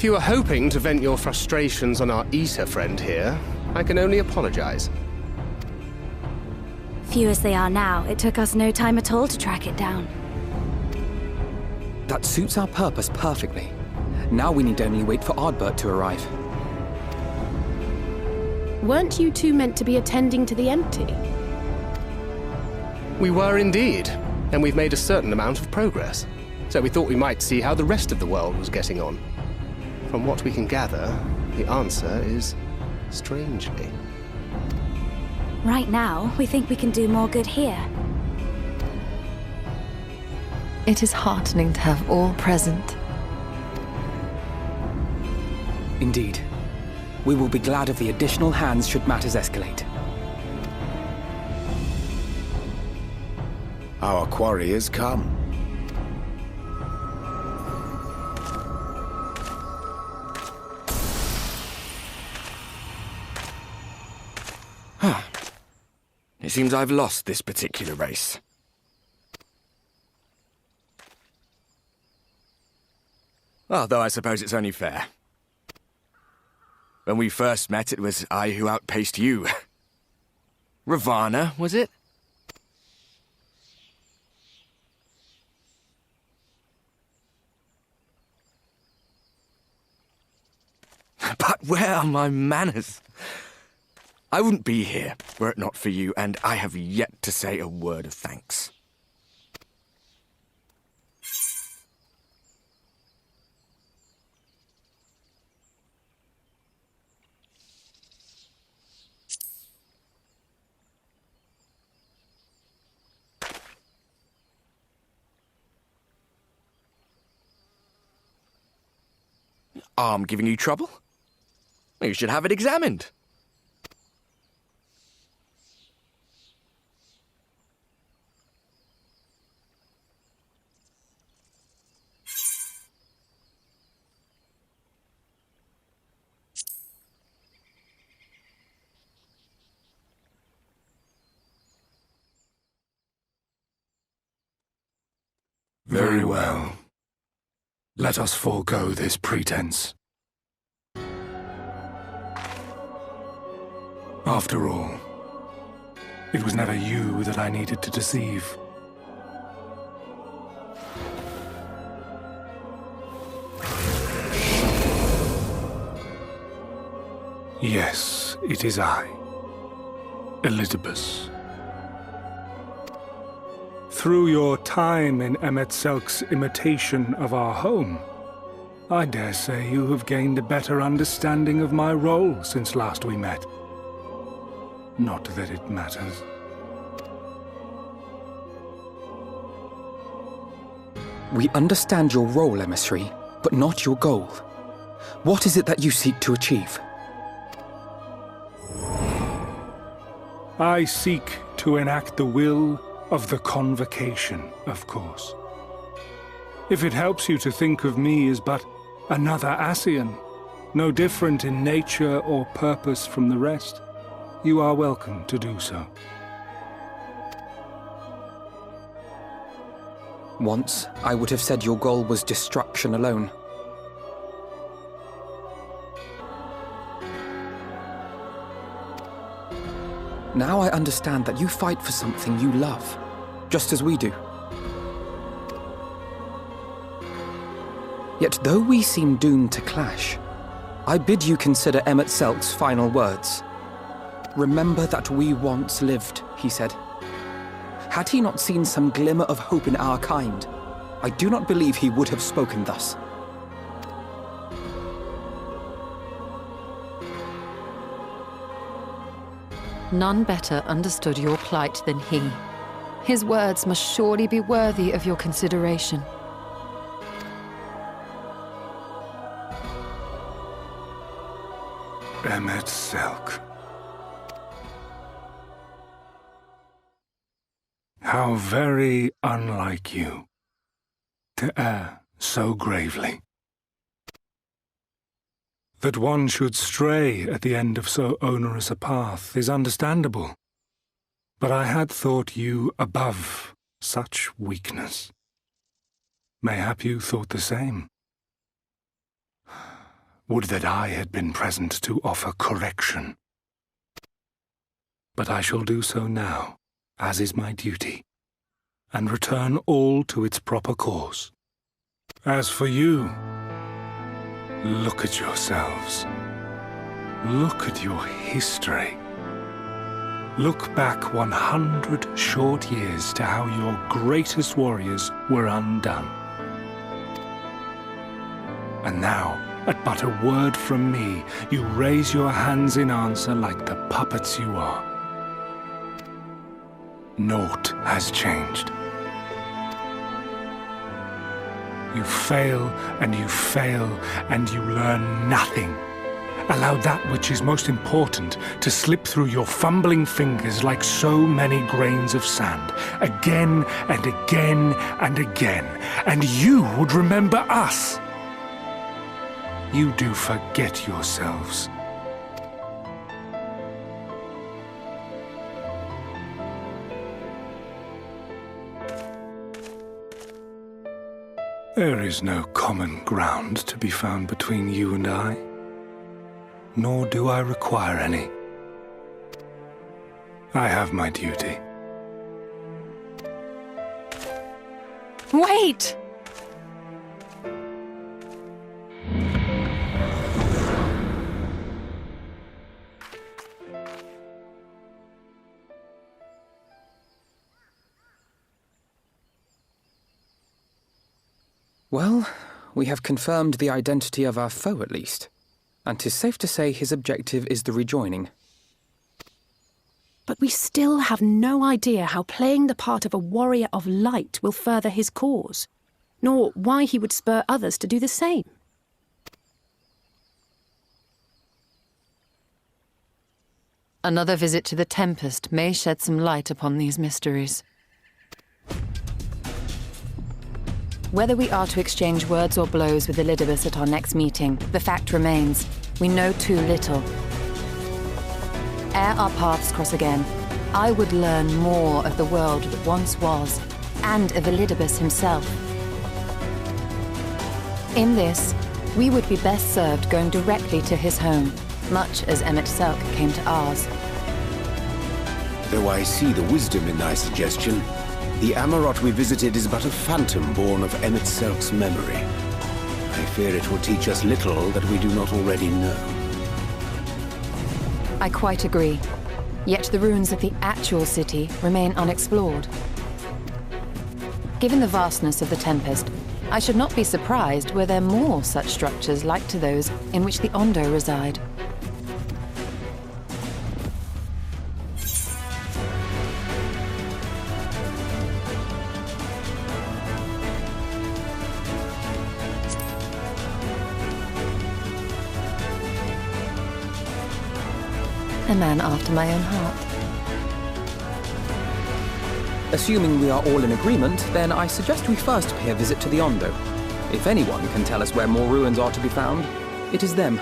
If you are hoping to vent your frustrations on our Ether friend here, I can only apologize. Few as they are now, it took us no time at all to track it down. That suits our purpose perfectly. Now we need only wait for Ardbert to arrive. Weren't you two meant to be attending to the empty? We were indeed, and we've made a certain amount of progress. So we thought we might see how the rest of the world was getting on. From what we can gather, the answer is strangely. Right now, we think we can do more good here. It is heartening to have all present. Indeed. We will be glad of the additional hands should matters escalate. Our quarry has come. It seems I've lost this particular race. Although I suppose it's only fair. When we first met, it was I who outpaced you. Ravana, was it? But where are my manners? I wouldn't be here were it not for you, and I have yet to say a word of thanks. Arm giving you trouble? You should have it examined. Very well. Let us forego this pretense. After all, it was never you that I needed to deceive. Yes, it is I, Elizabeth. Through your time in Emet-Selk's imitation of our home, I dare say you have gained a better understanding of my role since last we met. Not that it matters. We understand your role, emissary, but not your goal. What is it that you seek to achieve? I seek to enact the will of the Convocation, of course. If it helps you to think of me as but another Ascian, no different in nature or purpose from the rest, you are welcome to do so. Once, I would have said your goal was destruction alone. Now I understand that you fight for something you love, just as we do. Yet though we seem doomed to clash, I bid you consider Emet-Selk's final words. Remember that we once lived, he said. Had he not seen some glimmer of hope in our kind, I do not believe he would have spoken thus. None better understood your plight than he. His words must surely be worthy of your consideration. Emet-Selk. How very unlike you to err so gravely. That one should stray at the end of so onerous a path is understandable, but I had thought you above such weakness. Mayhap you thought the same. Would that I had been present to offer correction. But I shall do so now, as is my duty, and return all to its proper course. As for you, look at yourselves. Look at your history. Look back 100 short years to how your greatest warriors were undone. And now, at but a word from me, you raise your hands in answer like the puppets you are. Naught has changed. You fail, and you fail, and you learn nothing. Allow that which is most important to slip through your fumbling fingers like so many grains of sand, again and again and again, and you would remember us. You do forget yourselves. There is no common ground to be found between you and I, nor do I require any. I have my duty. Wait! Well, we have confirmed the identity of our foe at least, and 'tis safe to say his objective is the rejoining. But we still have no idea how playing the part of a warrior of light will further his cause, nor why he would spur others to do the same. Another visit to the Tempest may shed some light upon these mysteries. Whether we are to exchange words or blows with Elidibus at our next meeting, the fact remains, we know too little. Ere our paths cross again, I would learn more of the world that once was, and of Elidibus himself. In this, we would be best served going directly to his home, much as Emmett Selk came to ours. Though I see the wisdom in thy suggestion, the Amarot we visited is but a phantom born of Emmett Selk's memory. I fear it will teach us little that we do not already know. I quite agree. Yet the ruins of the actual city remain unexplored. Given the vastness of the Tempest, I should not be surprised were there more such structures like to those in which the Ondo reside. A man after my own heart. Assuming we are all in agreement, then I suggest we first pay a visit to the Ondo. If anyone can tell us where more ruins are to be found, it is them.